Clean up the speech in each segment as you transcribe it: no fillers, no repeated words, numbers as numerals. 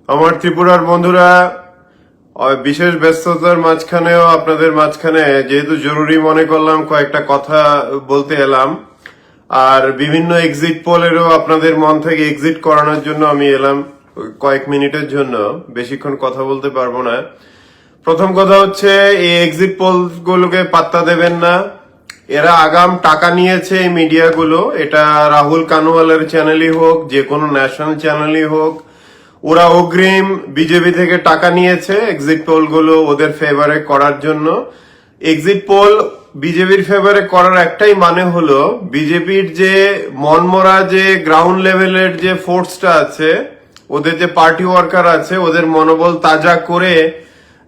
আমার ত্রিপুরার বন্ধুরা, বিশেষ ব্যস্ততার মাঝখানেও আপনাদের মাঝখানে যেহেতু জরুরি মনে করলাম কয়েকটা কথা বলতে এলাম। আর বিভিন্ন এক্সিট পোলেরও আপনাদের মন থেকে এক্সিট করানোর জন্য আমি এলাম কয়েক মিনিটের জন্য, বেশিক্ষণ কথা বলতে পারবো না। প্রথম কথা হচ্ছে, এই এক্সিট পোল গুলোকে পাত্তা দেবেন না। এরা আগাম টাকা নিয়েছে এই মিডিয়াগুলো, এটা রাহুল কানওয়ালের চ্যানেলই হোক, যে কোনো ন্যাশনাল চ্যানেলই হোক, ওরা অগ্রিম বিজেপি থেকে টাকা নিয়েছে এক্সিট পোল গুলো ওদের ফেভারে করার জন্য। এক্সিট পোল বিজেপির ফেভারে করার একটাই মানে হলো, বিজেপির যে মনমরা যে গ্রাউন্ড লেভেলের যে ফোর্সটা আছে, ওদের যে পার্টি ওয়ার্কার আছে, ওদের মনোবল তাজা করে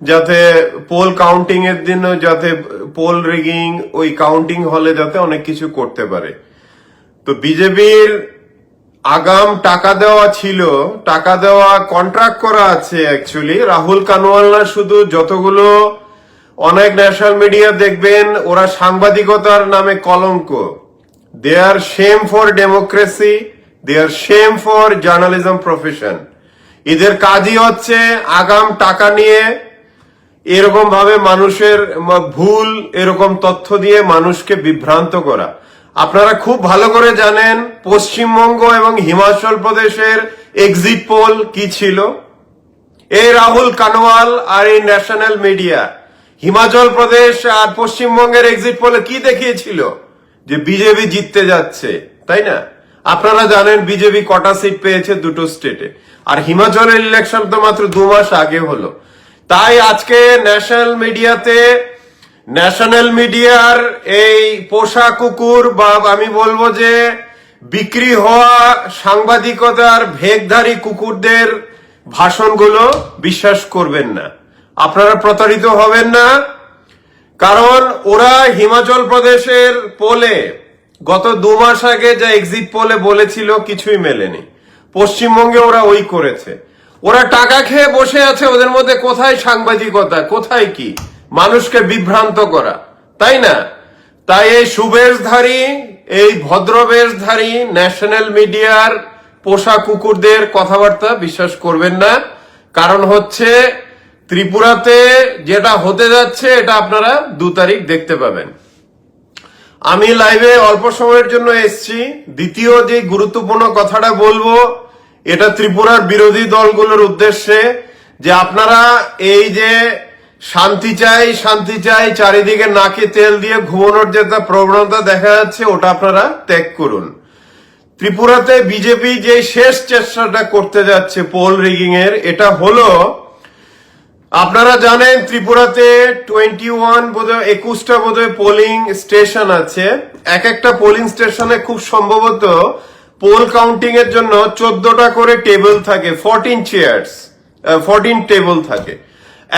যাতে পোল কাউন্টিং এর দিন যাতে পোল রিগিং ওই কাউন্টিং হলে যাতে অনেক কিছু করতে পারে। তো বিজেপির আগাম টাকা দেওয়া ছিল, টাকা দেওয়া কন্ট্রাক্ট করা আছে অ্যাকচুয়ালি। রাহুল কানওয়াল না শুধু, যতগুলো অনেক ন্যাশনাল মিডিয়া দেখবেন, ওরা সাংবাদিকতার নামে কলঙ্ক। They are shame for democracy, they are shame for journalism profession. এদের কাজই হচ্ছে আগাম টাকা নিয়ে এরকম ভাবে মানুষের ভুল এরকম তথ্য দিয়ে মানুষকে বিভ্রান্ত করা। আপনারা খুব ভালো করে জানেন পশ্চিমবঙ্গ এবং হিমাচল প্রদেশের এক্সিট পোল কি ছিল। এই রাহুল কানওয়াল আর এই ন্যাশনাল মিডিয়া হিমাচল প্রদেশ আর পশ্চিমবঙ্গের এক্সিট পোলে কি দেখিয়েছিল? যে বিজেপি জিততে যাচ্ছে, তাই না? আপনারা জানেন বিজেপি কটা সিট পেয়েছে দুটো স্টেটে, আর হিমাচলের ইলেকশন তো মাত্র 2 মাস আগে হলো। তাই আজকে ন্যাশনাল মিডিয়ার এই পোষা কুকুর, বা আমি বলবো যে বিক্রি হওয়া সাংবাদিকতার ভেগধারী কুকুরদের ভাষণগুলো বিশ্বাস করবেন না। আপনারা প্রতারিত হবেন না, কারণ ওরা হিমাচল প্রদেশের পোলে গত 2 মাস আগে যা এক্সিট পোলে বলেছিল কিছুই মেলেনি। পশ্চিমবঙ্গে ওরা ওই করেছে। ওরা টাকা খেয়ে বসে আছে, ওদের মধ্যে কোথায় সাংবাদিকতা, কোথায় কি মানুষকে বিভ্রান্ত করা, তাই না? তাই এই সুবেশধারী, এই ভদ্রবেশধারী ন্যাশনাল মিডিয়ার পোষা কুকুরদের কথাবার্তা বিশ্বাস করবেন না। কারণ হচ্ছে ত্রিপুরাতে যেটা হতে যাচ্ছে এটা আপনারা 2 তারিখ দেখতে পাবেন। আমি লাইভে অল্প সময়ের জন্য এসেছি। দ্বিতীয় যে গুরুত্বপূর্ণ কথাটা বলবো, এটা ত্রিপুরার বিরোধী দলগুলোর উদ্দেশ্যে, যে আপনারা এই যে শান্তি চাই চারিদিকে নাকে তেল দিয়ে ঘুমানোর যে প্রবণতা দেখা যাচ্ছে, ওটা আপনারা ত্যাগ করুন। ত্রিপুরাতে বিজেপি যে শেষ চেষ্টাটা করতে যাচ্ছে পোল রিগিং এর, এটা হলো, আপনারা জানেন ত্রিপুরাতে 21টা বোধহয় পোলিং স্টেশন আছে। এক একটা পোলিং স্টেশনে খুব সম্ভবত পোল কাউন্টিং এর জন্য 14টা করে টেবিল থাকে, 14 টেবিল থাকে,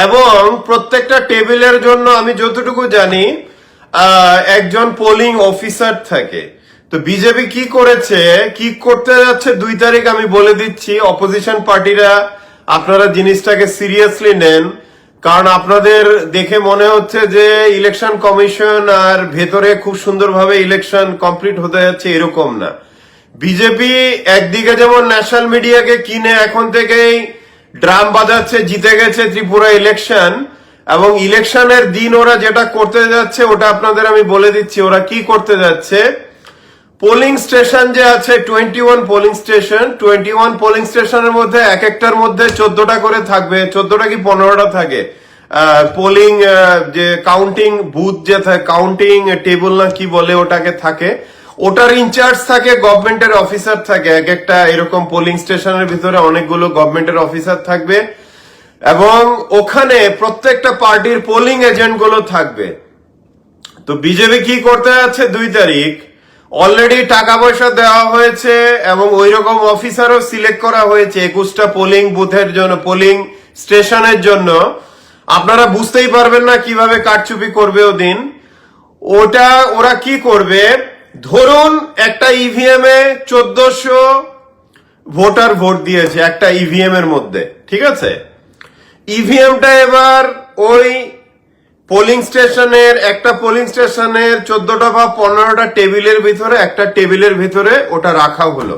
এবং প্রত্যেকটা টেবিলের জন্য আমি যতটুকু জানি একজন পোলিং অফিসার থাকে। তো বিজেপি কি করেছে, কি করতে যাচ্ছে 2 তারিখ আমি বলে দিচ্ছি। অপোজিশন পার্টিরা আপনারা জিনিসটাকে সিরিয়াসলি নেন, কারণ আপনাদের দেখে মনে হচ্ছে যে ইলেকশন কমিশন আর ভেতরে খুব সুন্দরভাবে ইলেকশন কমপ্লিট হতে যাচ্ছে, এরকম না। বিজেপি একদিকে যেমন ন্যাশনাল মিডিয়াকে কিনে এখন থেকেই ড্রাম বাজাচ্ছে জিতে গেছে ত্রিপুরা ইলেকশন, এবং ইলেকশনের দিন ওরা যেটা করতে যাচ্ছে ওটা আপনাদের আমি বলে দিচ্ছি। ওরা কি করতে যাচ্ছে, পোলিং স্টেশন যে আছে 21 পোলিং স্টেশনের মধ্যে এক একটার মধ্যে 14টা করে থাকবে, 14টা কি 15টা থাকে পোলিং যে কাউন্টিং বুথ, যে কাউন্টিং টেবিল না কি বলে ওটাকে থাকে। ওটার ইনচার্জ থাকে গভর্নমেন্টের অফিসার থাকে। এক একটা এরকম পোলিং স্টেশনের ভিতরে অনেকগুলো গভর্নমেন্টের অফিসার থাকবে, এবং ওখানে প্রত্যেকটা পার্টির পোলিং এজেন্ট গুলো থাকবে। তো বিজেপি কি করতে যাচ্ছে 2 তারিখ, অলরেডি টাকা পয়সা দেওয়া হয়েছে এবং ওই রকম অফিসারও সিলেক্ট করা হয়েছে 21টা পোলিং বুথের জন্য, পোলিং স্টেশনের জন্য। আপনারা বুঝতেই পারবেন না কিভাবে কারচুপি করবে ওদিন। ওরা কি করবে, ধরুন একটা ইভিএম এ 1400 ভোটার ভোট দিয়েছে একটা ইভিএম এর মধ্যে, ঠিক আছে? ইভিএমটা এবার ওই পোলিং স্টেশনের 14টা বা 15টা টেবিলের ভিতরে, একটা টেবিলের ভিতরে ওটা রাখা হলো।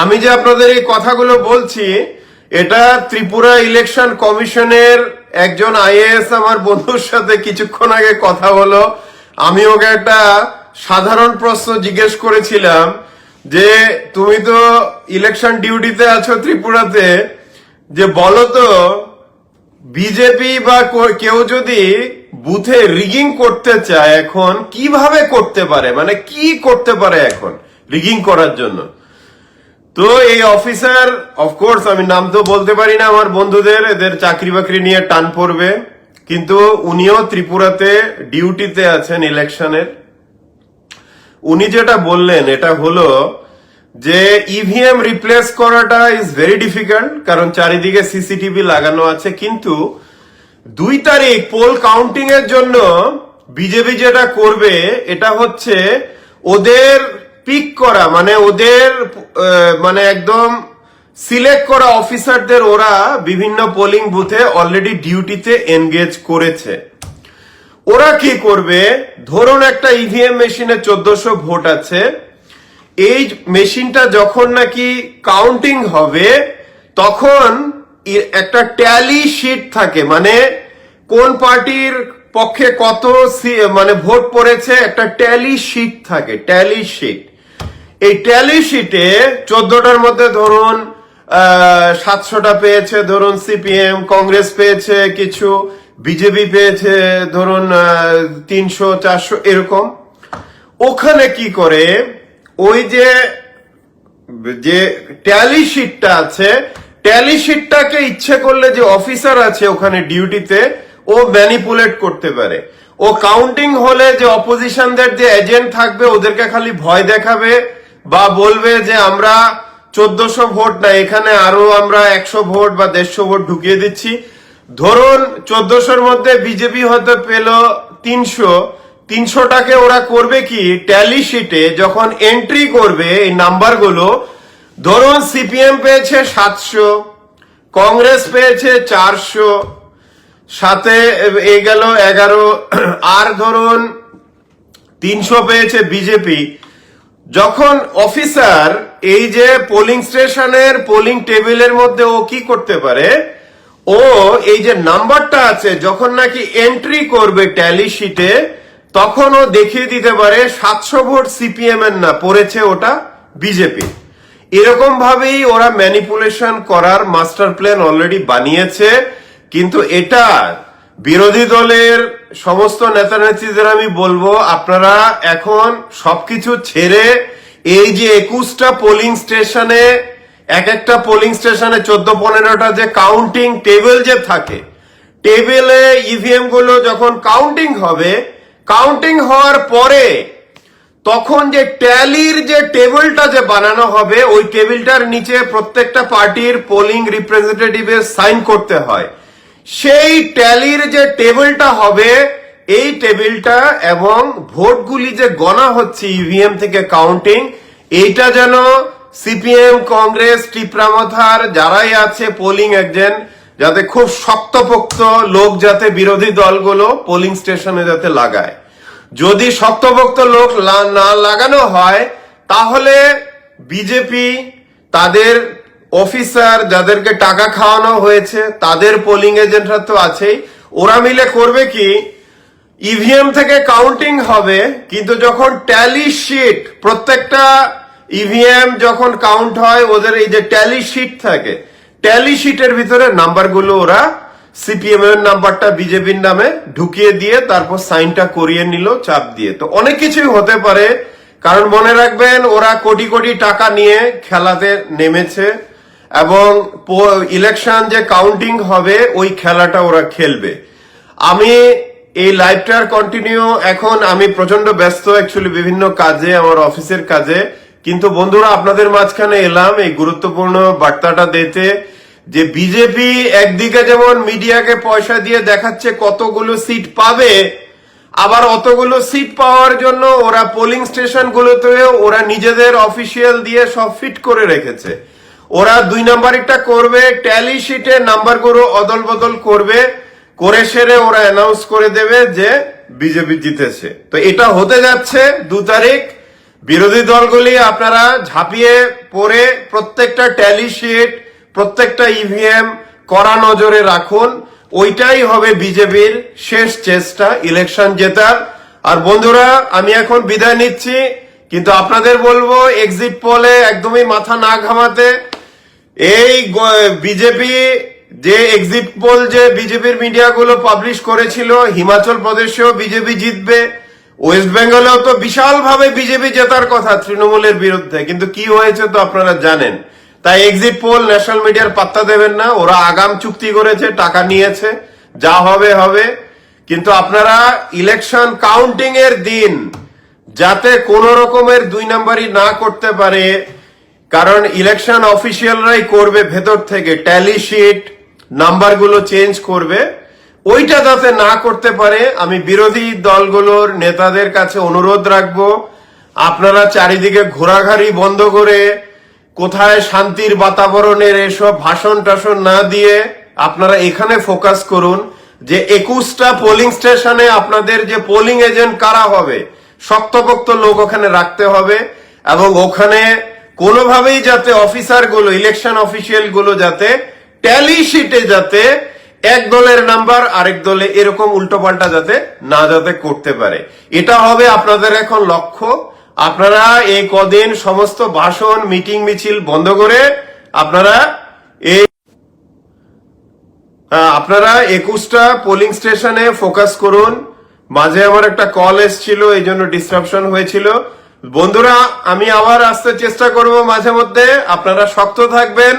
আমি যে আপনাদের এই কথাগুলো বলছি, এটা ত্রিপুরা ইলেকশন কমিশনের একজন আইএএস আমার বন্ধুর সাথে কিছুক্ষণ আগে কথা হলো। আমি ওকে একটা সাধারণ প্রশ্ন জিজ্ঞেস করেছিলাম যে তুমি তো ইলেকশন ডিউটিতে আছো ত্রিপুরাতে, যে বলো তো বিজেপি বা কেউ যদি বুথে রিগিং করতে চায় এখন কিভাবে করতে পারে, মানে কি করতে পারে এখন রিগিং করার জন্য। তো এই অফিসার, অফকোর্স আমি নাম তো বলতে পারি না আমার বন্ধুদের, এদের চাকরি বাকরি নিয়ে টান পড়বে, কিন্তু উনিও ত্রিপুরাতে ডিউটিতে আছেন ইলেকশনের। উনি যেটা বললেন এটা হলো যে ইভিএম রিপ্লেস করাটা ইজ ভেরি ডিফিকাল্ট, কারণ চারিদিকে সিসিটিভি লাগানো আছে। কিন্তু 2 তারিখ পোল কাউন্টিং এর জন্য বিজেপি যেটা করবে এটা হচ্ছে ওদের পিক করা, মানে ওদের মানে একদম সিলেক্ট করা অফিসারদের ওরা বিভিন্ন পোলিং বুথে অলরেডি ডিউটিতে এনগেজ করেছে। ওরা কি করবে, ধরুন একটা ইভিএম মেশিনে 1400 ভোট আছে, এই মেশিনটা যখন নাকি কাউন্টিং হবে তখন একটা ট্যালি শিট থাকে, মানে কোন পার্টির পক্ষে কত মানে ভোট পড়েছে একটা ট্যালি শিট থাকে, ট্যালি শিট। এই ট্যালি শিটে 14টার মধ্যে ধরুন 700টা পেয়েছে ধরুন সিপিএম, কংগ্রেস পেয়েছে কিছু, বিজেপি পেয়েছে ধরুন 300 400 এরকম। ওখানে কি করে ওই যে ট্যালি শিটটা আছে, ট্যালি শিটটাকে ইচ্ছে করলে যে অফিসার আছে ওখানে ডিউটিতে ও ম্যানিপুলেট করতে পারে। ও কাউন্টিং হলে যে অপোজিশনদের যে এজেন্ট থাকবে ওদেরকে খালি ভয় দেখাবে বা বলবে যে আমরা 1400 ভোট না, এখানে আরো আমরা 100 ভোট বা 150 ভোট ঢুকিয়ে দিচ্ছি। ধরুন 1400-র মধ্যে বিজেপি হয়তো পেল 300টাকে ওরা করবে কি ট্যালি শিটে যখন এন্ট্রি করবে এই নাম্বারগুলো, ধরুন সিপিএম পেয়েছে 700, কংগ্রেস পেয়েছে 400, সাথে এ গেল 11, আর ধরুন 300 পেয়েছে বিজেপি। যখন অফিসার এই যে পোলিং স্টেশনের পোলিং টেবিলের মধ্যে ও কি করতে পারে, ও এই যে নাম্বারটা আছে যখন নাকি এন্ট্রি করবে ট্যালি শিটে তখন ও দেখিয়ে দিতে পারে 700 ভোট সিপিএম এর না, পড়েছে ওটা বিজেপি। এরকম ভাবেই ওরা ম্যানিপুলেশন করার মাস্টার প্ল্যান অলরেডি বানিয়েছে। কিন্তু এটা বিরোধী দলের সমস্ত নেতা নেত্রীদের আমি বলবো আপনারা এখন সবকিছু ছেড়ে এই যে 21টা পোলিং স্টেশনে, এক একটা পোলিং স্টেশনে 14-15টা যে কাউন্টিং টেবিল যে থাকে, টেবিলে ইভিএম গুলো যখন কাউন্টিং হবে, কাউন্টিং হওয়ার পরে তখন যে ট্যালির যে টেবিলটা যে বানানো হবে ওই টেবিলটার নিচে প্রত্যেকটা পার্টির পোলিং রিপ্রেজেন্টেটিভের সাইন করতে হয়। সেই ট্যালির যে টেবিলটা হবে এই টেবিলটা এবং ভোটগুলি যে গণা হচ্ছে ইভিএম থেকে কাউন্টিং, এইটা যেন সিপিএম, কংগ্রেস, টিপ্রামথার যারাই আছে পোলিং এজেন্ট, যাতে খুব শক্তপোক্ত লোক যাতে বিরোধী দলগুলো পোলিং স্টেশনে যাতে লাগায়। যদি শক্তপোক্ত লোক না লাগানো হয় তাহলে বিজেপি তাদের অফিসার যাদেরকে টাকা খাওয়ানো হয়েছে তাদের পোলিং এজেন্টরা তো আছেই, ওরা মিলে করবে কি ইভিএম থেকে কাউন্টিং হবে, কিন্তু যখন ট্যালি শিট প্রত্যেকটা ইভিএম যখন কাউন্ট হয় ওদের এই যে ট্যালি শিট থাকে, ট্যালি শিটের ভিতরে নাম্বারগুলো ওরা সিপিএম এর নাম্বারটা বিজেপির নামে ঢুকিয়ে দিয়ে তারপর সাইনটা করিয়ে নিল চাপ দিয়ে। তো অনেক কিছুই হতে পারে, কারণ মনে রাখবেন ওরা কোটি কোটি টাকা নিয়ে খেলাতে নেমেছে এবং ইলেকশন যে কাউন্টিং হবে ওই খেলাটা ওরা খেলবে। আমি এই লাইভটার কন্টিনিউ, এখন আমি প্রচন্ড ব্যস্ত অ্যাকচুয়ালি বিভিন্ন কাজে, আমার অফিসের কাজে, কিন্তু বন্ধুরা আপনাদের মাঝখানে এলাম এই গুরুত্বপূর্ণ বার্তাটা দিতে যে বিজেপি একদিকে যেমন মিডিয়াকে পয়সা দিয়ে দেখাচ্ছে কতগুলো সিট পাবে, আবার অতগুলো সিট পাওয়ার জন্য ওরা পোলিং স্টেশন গুলোতে ওরা নিজেদের অফিসিয়াল দিয়ে সব ফিট করে রেখেছে। ওরা 2 নাম্বারটা করবে, ট্যালি শিটে নাম্বারগুলো অদল বদল করবে, করে সেরে ওরা অ্যানাউন্স করে দেবে যে বিজেপি জিতেছে। তো এটা হতে যাচ্ছে 2 তারিখ। বিরোধী দলগুলি আপনারা ঝাঁপিয়ে পড়ে প্রত্যেকটা ট্যালি শিট, প্রত্যেকটা ইভিএম কড়া নজরে রাখুন। ওইটাই হবে বিজেপির শেষ চেষ্টা ইলেকশন জেতার। আর বন্ধুরা, আমি এখন বিদায় নিচ্ছি, কিন্তু আপনাদের বলবো এক্সিট পোলে একদমই মাথা না ঘামাতে। এই বিজেপি যে এক্সিট পোল যে বিজেপির মিডিয়াগুলো পাবলিশ করেছিল, হিমাচল প্রদেশেও বিজেপি জিতবে, ওয়েস্ট বেঙ্গলেও তো বিশালভাবে বিজেপি জেতার কথা তৃণমূলের বিরুদ্ধে, কিন্তু কি হয়েছে তো আপনারা জানেন। তাই এক্সিট পোল ন্যাশনাল মিডিয়ার পাত্তা দেবেন না, ওরা আগাম চুক্তি করেছে, টাকা নিয়েছে, যা হবে হবে। কিন্তু আপনারা ইলেকশন কাউন্টিং এর দিন যাতে কোন রকমের 2 নাম্বারই না করতে পারে, কারণ ইলেকশন অফিসিয়ালরাই করবে ভেতর থেকে, ট্যালি শিট নাম্বারগুলো চেঞ্জ করবে, ওইটা যাতে না করতে পারে আমি বিরোধী দলগুলোর নেতাদের কাছে অনুরোধ রাখবো, আপনারা চারিদিকে ঘোরাঘুরি বন্ধ করে কোথায় শান্তির বাতাবরণের এসব ভাষণ টাষণ না দিয়ে আপনারা এখানে ফোকাস করুন যে 21টা পোলিং স্টেশনে আপনাদের যে পোলিং এজেন্ট কারা হবে, শক্তপোক্ত লোক ওখানে রাখতে হবে, এবং ওখানে কোনোভাবেই যাতে অফিসার গুলো, ইলেকশন অফিসিয়াল গুলো যাতে ট্যালি শিটে যাতে এক দলের নাম্বার আরেক দলে এরকম উল্টোপাল্টা যাতে না করতে পারে। এটা হবে আপনাদের এখন লক্ষ্য। আপনারা এই কদিন সমস্ত ভাষণ মিটিং মিছিল বন্ধ করে আপনারা 21টা পোলিং স্টেশনে ফোকাস করুন। মাঝে আমার একটা কল এসেছিল, এই জন্য ডিসরাপশন হয়েছিল। বন্ধুরা, আমি আবার আসতে চেষ্টা করব মাঝে মধ্যে, আপনারা শক্ত থাকবেন।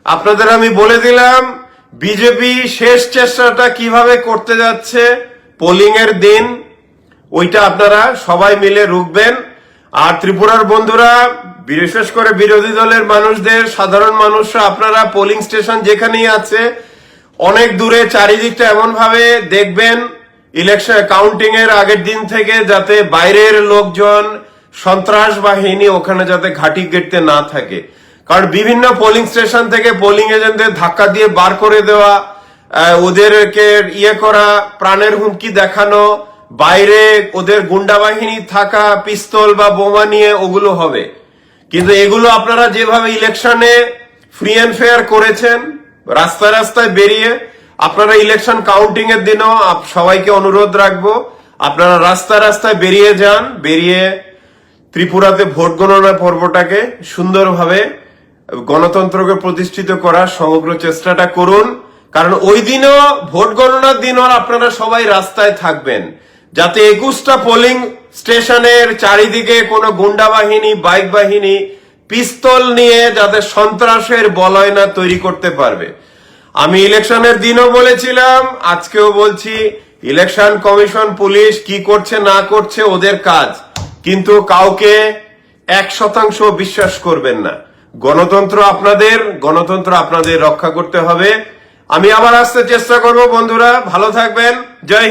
আপনাদের আমি বলে দিলাম বিজেপি শেষ চেষ্টাটা কিভাবে করতে যাচ্ছে পোলিং এর দিন, ওইটা আপনারা সবাই মিলে রুখবেন। আর ত্রিপুরার বন্ধুরা, বিশেষ করে বিরোধী দলের মানুষদের, সাধারণ মানুষরা, আপনারা পোলিং স্টেশন যেখানেই আছে অনেক দূরে চারিদিকটা এমন ভাবে দেখবেন ইলেকশন কাউন্টিং এর আগের দিন থেকে, যাতে বাইরের লোকজন, সন্ত্রাস বাহিনী ওখানে যাতে ঘাঁটি গেড়তে না থাকে। কারণ বিভিন্ন পোলিং স্টেশন থেকে পোলিং এজেন্টদের ধাক্কা দিয়ে বার করে দেওয়া, ওদেরকে করা, প্রাণের হুমকি দেখানো, বাইরে ওদের গুন্ডা বাহিনী থাকা, পিস্তল বা বোমা নিয়ে ওগুলো হবে। কিন্তু এগুলো আপনারা যেভাবে ইলেকশনে ফ্রি এন্ড ফেয়ার করেছেন রাস্তায় রাস্তায় বেরিয়ে, আপনারা ইলেকশন কাউন্টিং এর দিনও সবাইকে অনুরোধ রাখবো আপনারা রাস্তায় রাস্তায় বেরিয়ে যান, বেরিয়ে ত্রিপুরাতে ভোট গণনা পর্বটাকে সুন্দরভাবে গণতন্ত্রকে প্রতিষ্ঠিত করার সমগ্র চেষ্টাটা করুন। কারণ ওই দিনও, ভোট গণনার দিনও আপনারা সবাই রাস্তায় থাকবেন, যাতে 21টা পোলিং স্টেশনের চারিদিকে কোনো গুন্ডা বাহিনী, বাইক বাহিনী, পিস্তল নিয়ে যাতে সন্ত্রাসের বলয় না তৈরি করতে পারবে। আমি ইলেকশনের দিনও বলেছিলাম, আজকেও বলছি, ইলেকশন কমিশন, পুলিশ কি করছে না করছে ওদের কাজ, কিন্তু কাউকে 1% বিশ্বাস করবেন না। গণতন্ত্র আপনাদের রক্ষা করতে হবে। আমি আবার আসতে চেষ্টা করব। বন্ধুরা, ভালো থাকবেন। জয় হিন্দ।